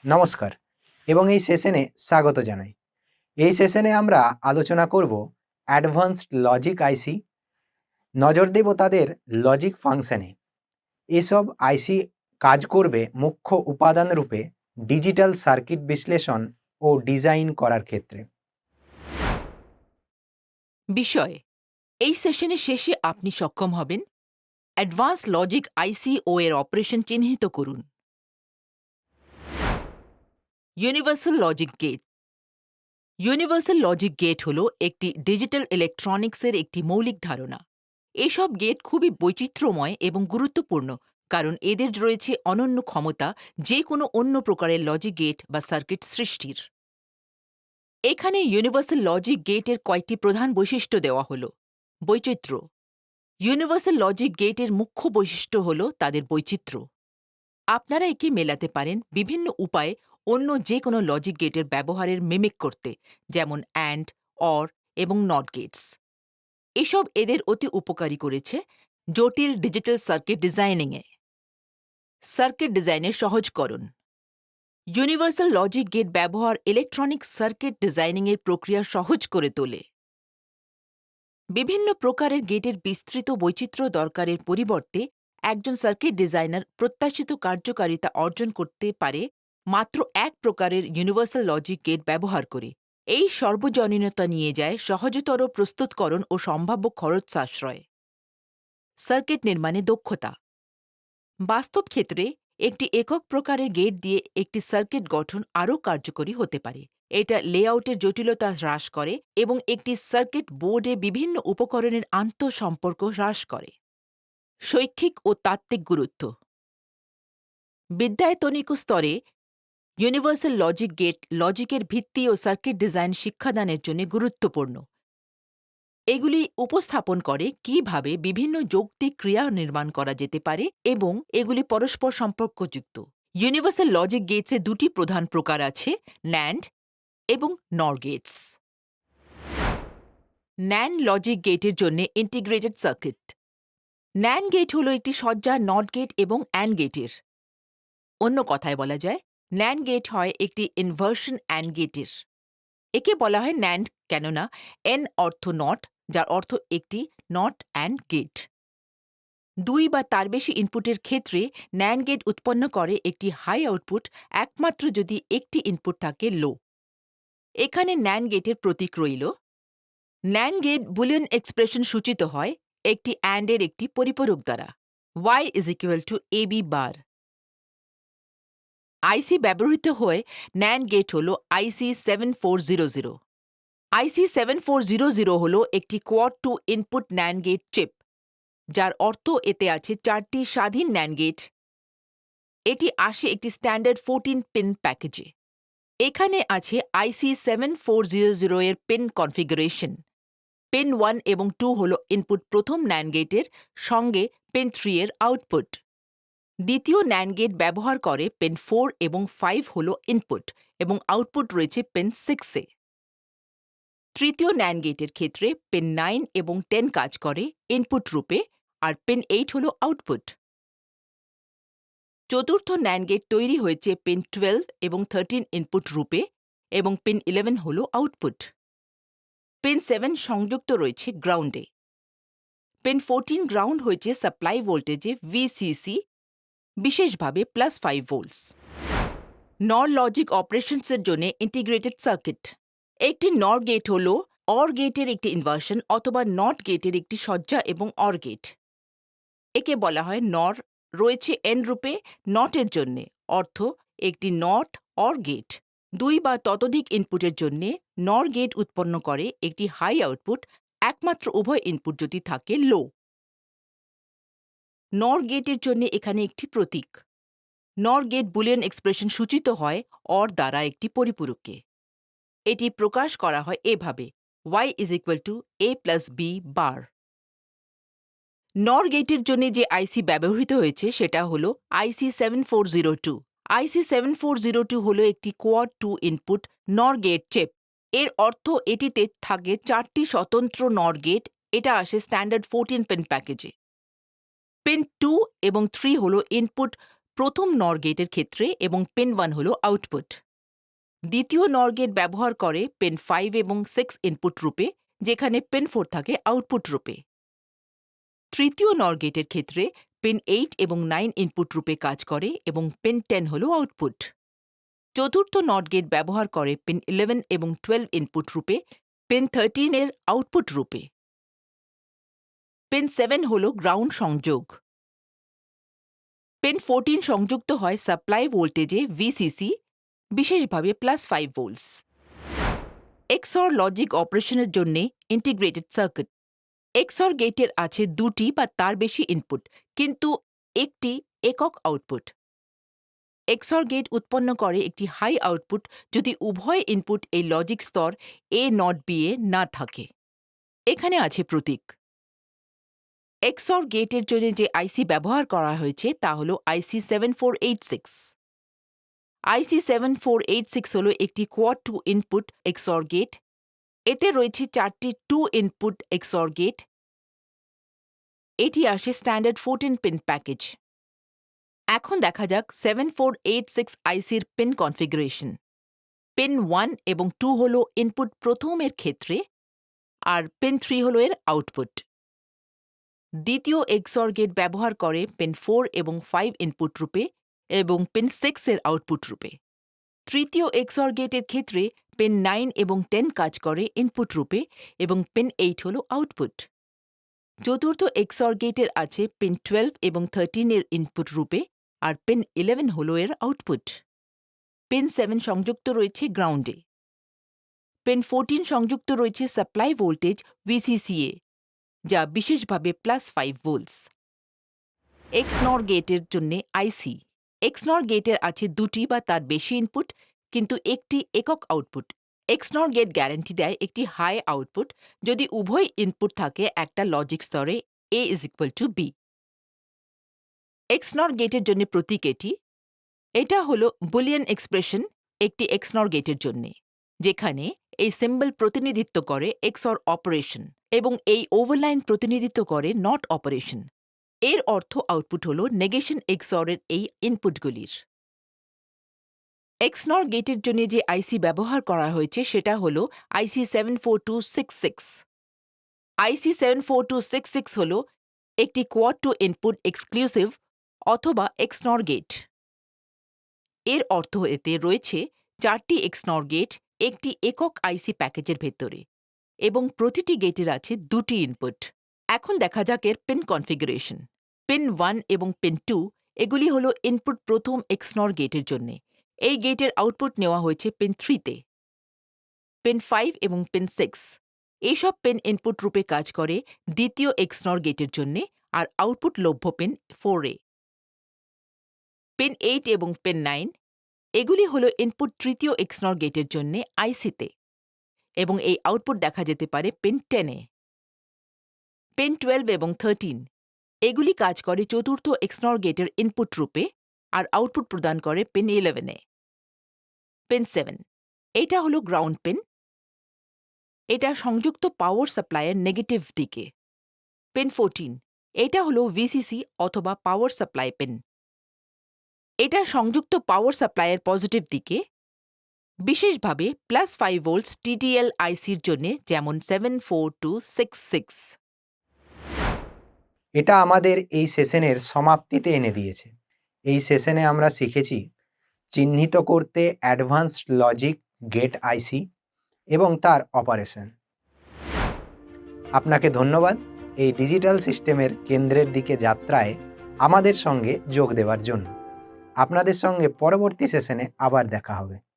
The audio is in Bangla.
নমস্কার এবং এই সেশনে স্বাগত জানাই। এই সেশনে আমরা আলোচনা করব অ্যাডভান্সড লজিক আইসি। নজর দেব তাদের লজিক ফাংশনে। এসব আইসি কাজ করবে মুখ্য উপাদান রূপে ডিজিটাল সার্কিট বিশ্লেষণ ও ডিজাইন করার ক্ষেত্রে। বিষয় এই সেশনের শেষে আপনি সক্ষম হবেন অ্যাডভান্স লজিক আইসি ও এর অপারেশন চিহ্নিত করুন। Universal logic gate. Universal logic gate হল একটি ডিজিটাল ইলেকট্রনিক্সের একটি মৌলিক ধারণা। এসব গেট খুবই বৈচিত্র্যময় এবং গুরুত্বপূর্ণ, কারণ এদের রয়েছে অনন্য ক্ষমতা যে কোনো অন্য প্রকারের লজিক গেট বা সার্কিট সৃষ্টির। এখানে ইউনিভার্সাল লজিক গেটের কয়েকটি প্রধান বৈশিষ্ট্য দেওয়া হল। বৈচিত্র্য। ইউনিভার্সাল লজিক গেটের মুখ্য বৈশিষ্ট্য হল তাদের বৈচিত্র্য। আপনারা একে মেলাতে পারেন বিভিন্ন উপায়ে অন্য যে কোনো লজিক গেটের ব্যবহারের মিমিক করতে, যেমন অ্যান্ড, অর এবং নট গেটস। এসব এদের অতি উপকারী করেছে জটিল ডিজিটাল সার্কিট ডিজাইনিংয়ে। সার্কিট ডিজাইনের সহজকরণ। ইউনিভার্সাল লজিক গেট ব্যবহার ইলেকট্রনিক সার্কিট ডিজাইনিংয়ের প্রক্রিয়া সহজ করে তোলে। বিভিন্ন প্রকারের গেটের বিস্তৃত বৈচিত্র্য দরকারের পরিবর্তে একজন সার্কিট ডিজাইনার প্রত্যাশিত কার্যকারিতা অর্জন করতে পারে মাত্র এক প্রকারের ইউনিভার্সাল লজিক গেট ব্যবহার করে। এই সর্বজনীনতা নিয়ে যায় সহজতর প্রস্তুতকরণ ও সম্ভাব্য খরচ সাশ্রয়। সার্কিট নির্মাণে দক্ষতা। বাস্তব ক্ষেত্রে একটি একক প্রকারের গেট দিয়ে একটি সার্কিট গঠন আরও কার্যকরী হতে পারে। এটা লেআউটের জটিলতা হ্রাস করে এবং একটি সার্কিট বোর্ডে বিভিন্ন উপকরণের আন্তঃসম্পর্ক হ্রাস করে। শৈক্ষিক ও তাত্ত্বিক গুরুত্ব। বিদ্যায়তনিক স্তরে ইউনিভার্সাল লজিক গেট লজিকের ভিত্তি ও সার্কিট ডিজাইন শিক্ষাদানের জন্য গুরুত্বপূর্ণ। এগুলি উপস্থাপন করে কিভাবে বিভিন্ন যৌক্তিক ক্রিয়া নির্মাণ করা যেতে পারে এবং এগুলি পরস্পর সম্পর্কযুক্ত। ইউনিভার্সাল লজিক গেটসে দুটি প্রধান প্রকার আছে, ন্যান্ড এবং নর গেটস। ন্যান্ড লজিক গেটের জন্য ইন্টিগ্রেটেড সার্কিট। ন্যান্ড গেট হল একটি সজ্জা নট গেট এবং অ্যান্ড গেটের। অন্য কথায় বলা যায়, ন্যান্ড গেট হয় একটি ইনভার্সন অ্যান্ড গেটের। একে বলা হয় ন্যান্ড কেননা এন অর্থ নট, যার অর্থ একটি নট অ্যান্ড গেট। দুই বা তার বেশি ইনপুটের ক্ষেত্রে ন্যান্ড গেট উৎপন্ন করে একটি হাই আউটপুট একমাত্র যদি একটি ইনপুট থাকে লো। এখানে ন্যান্ড গেটের প্রতীক রইল। ন্যান্ড গেট বুলিয়ন এক্সপ্রেশন সূচিত হয় একটি অ্যান্ডের একটি পরিপূরক দ্বারা, y = ab বার। আইসি ব্যবহৃত হয়ে ন্যান্ড গেট হল আইসি 7400। আইসি 7400 হল একটি quad two input NAND gate chip, যার অর্থ এতে আছে 4টি স্বাধীন ন্যান্ড গেট। এটি আসে একটি স্ট্যান্ডার্ড 14 পিন প্যাকেজে। এখানে আছে আইসি 7400 এর পিন কনফিগারেশন। পিন 1 এবং 2 হল ইনপুট প্রথম ন্যান্ড গেটের সঙ্গে পিন 3 এর আউটপুট। দ্বিতীয় ন্যান্ড গেট ব্যবহার করে পিন 4 এবং 5 হল ইনপুট এবং আউটপুট রয়েছে পিন 6 এ। তৃতীয় ন্যান্ড গেটের ক্ষেত্রে পিন 9 এবং 10 কাজ করে ইনপুট রূপে, আর পিন 8 হল আউটপুট। চতুর্থ ন্যান্ড গেট তৈরি হয়েছে পিন 12 এবং 13 ইনপুট রূপে এবং পিন 11 হল আউটপুট। পিন 7 সংযুক্ত রয়েছে গ্রাউন্ডে। পিন 14 গ্রাউন্ড হয়েছে সাপ্লাই ভোল্টেজে ভিসিসি, বিশেষভাবে +5 ভোল্টস। নর লজিক অপারেশনসের জন্য ইন্টিগ্রেটেড সার্কিট। একটি নর গেট হল অর গেটের একটি ইনভার্সন অথবা নট গেটের একটি সজ্জা এবং অর গেট। একে বলা হয় নর রয়েছে এন রূপে নটের জন্যে, অর্থ একটি নট অর গেট। দুই বা ততোধিক ইনপুটের জন্যে নর গেট উৎপন্ন করে একটি হাই আউটপুট একমাত্র উভয় ইনপুট যদি থাকে লো। নর গেটের জন্য এখানে একটি প্রতীক। নর গেট বুলিয়ন এক্সপ্রেশন সূচিত হয় অর দ্বারা একটি পরিপূরককে। এটি প্রকাশ করা হয় এভাবে, y = a + b বার। নর গেটের জন্য যে আইসি ব্যবহৃত হয়েছে সেটা হল আইসি 7402। আইসি 7402 হল একটি কোয়াড টু ইনপুট নর গেট চিপ। এর অর্থ এটিতে থাকে 4টি স্বতন্ত্র নর গেট। এটা আসে স্ট্যান্ডার্ড 14 পিন প্যাকেজে। পিন 2 এবং 3 হল ইনপুট প্রথম নর গেটের ক্ষেত্রে এবং পিন 1 হল আউটপুট। দ্বিতীয় নর গেট ব্যবহার করে পিন 5 এবং 6 ইনপুট রূপে, যেখানে পিন 4 থাকে আউটপুট রূপে। তৃতীয় নর গেটের ক্ষেত্রে পিন 8 এবং 9 ইনপুট রূপে কাজ করে এবং পিন 10 হল আউটপুট। চতুর্থ নট গেট ব্যবহার করে পিন 11 এবং 12 ইনপুট রূপে, পিন 13 এর আউটপুট রূপে। পিন 7 হল গ্রাউন্ড সংযোগ। পিন 14 সংযুক্ত হয় সাপ্লাই ভোল্টেজে ভিসিসি, বিশেষভাবে +5 ভোল্টস। XOR লজিক অপারেশনের জন্য ইন্টিগ্রেটেড সার্কিট। XOR গেটের আছে দুটি বা তার বেশি ইনপুট, কিন্তু একটি একক আউটপুট। XOR গেট উৎপন্ন করে একটি হাই আউটপুট যদি উভয় ইনপুট এই লজিক স্তর A নট B এ না থাকে। এখানে আছে প্রতীক। XOR গেটের জন্য যে আইসি ব্যবহার করা হয়েছে তা হল আইসি 7486। আইসি 7486 হল একটি কোয়াড 2 ইনপুট XOR গেট। এতে রয়েছে 4টি 2 ইনপুট XOR গেট। এটি আসে স্ট্যান্ডার্ড 14 পিন প্যাকেজ। এখন দেখা যাক 7486 আইসির পিন কনফিগারেশন। পিন 1 এবং 2 হল ইনপুট প্রথমের ক্ষেত্রে, আর পিন 3 হল এর আউটপুট। দ্বিতীয় XOR গেট ব্যবহার করে পিন 4 এবং 5 ইনপুট রূপে এবং পিন 6 এর আউটপুট রূপে। তৃতীয় XOR গেটের ক্ষেত্রে পিন 9 এবং 10 কাজ করে ইনপুট রূপে এবং পিন 8 হল আউটপুট। চতুর্থ XOR গেটের আছে পিন 12 এবং 13 এর ইনপুট রূপে, আর পিন 11 হল এর আউটপুট। পিন 7 সংযুক্ত রয়েছে গ্রাউন্ডে। পিন 14 সংযুক্ত রয়েছে সাপ্লাই ভোল্টেজ ভিসিসিএ, যা বিশেষভাবে +5 ভোল্টস। XNOR গেটের জন্য আইসি। XNOR গেটের আছে দুটি বা তার বেশি ইনপুট, কিন্তু একটি একক আউটপুট। XNOR গেট গ্যারান্টি দেয় একটি হাই আউটপুট যদি উভয় ইনপুট থাকে একটা লজিক স্তরে A = B। XNOR গেটের জন্য প্রতীক এটি। এটা হল বুলিয়ান এক্সপ্রেশন একটি XNOR গেটের জন্য, যেখানে এই সিম্বল প্রতিনিধিত্ব করে XOR অপারেশন এবং এই ওভারলাইন প্রতিনিধিত্ব করে নট অপারেশন। এর অর্থ আউটপুট হল নেগেশন XOR এর এই ইনপুটগুলির। XNOR গেটের জন্য যে আইসি ব্যবহার করা হয়েছে সেটা হল আইসি 74266। আইসি 74266 হল একটি কোয়াড 2 ইনপুট এক্সক্লুসিভ অথবা XNOR গেট। এর অর্থ এতে রয়েছে 4টি XNOR গেট একটি একক আইসি প্যাকেজের ভেতরে, এবং প্রতিটি গেটের আছে দুটি ইনপুট। এখন দেখা যাক এর পিন কনফিগারেশন। পিন 1 এবং পিন 2 এগুলি হল ইনপুট প্রথম XNOR গেটের জন্য। এই গেটের আউটপুট নেওয়া হয়েছে পিন 3-তে। পিন 5 এবং পিন 6 এইসব পিন ইনপুট রূপে কাজ করে দ্বিতীয় XNOR গেটের জন্য, আর আউটপুট লভ্য পিন 4-এ। পিন 8 এবং পিন 9 এগুলি হল ইনপুট তৃতীয় XNOR গেটের জন্য আইসিতে, এবং এই আউটপুট দেখা যেতে পারে পিন 10-এ। পিন 12 এবং 13 এগুলি কাজ করে চতুর্থ XNOR গেটের ইনপুট রূপে, আর আউটপুট প্রদান করে পিন 11-এ। পিন 7 এটা হল গ্রাউন্ড পিন। এটা সংযুক্ত পাওয়ার সাপ্লাইয়ের নেগেটিভ দিকে। পিন 14 এটা হল ভিসিসি অথবা পাওয়ার সাপ্লাই পিন। এটা সংযুক্ত পাওয়ার সাপ্লাইয়ের পজিটিভ দিকে, বিশেষভাবে +5 ভোল্টস TTL আইসির জন্য, যেমন 74266। এটা আমাদের এই সেশনের সমাপ্তিতে এনে দিয়েছে। এই সেশনে আমরা শিখেছি চিহ্নিত করতে অ্যাডভান্সড লজিক গেট আইসি এবং তার অপারেশন। আপনাকে ধন্যবাদ এই ডিজিটাল সিস্টেমের কেন্দ্রের দিকে যাত্রায় আমাদের সঙ্গে যোগ দেওয়ার জন্য। আপনাদের সঙ্গে পরবর্তী সেশনে আবার দেখা হবে।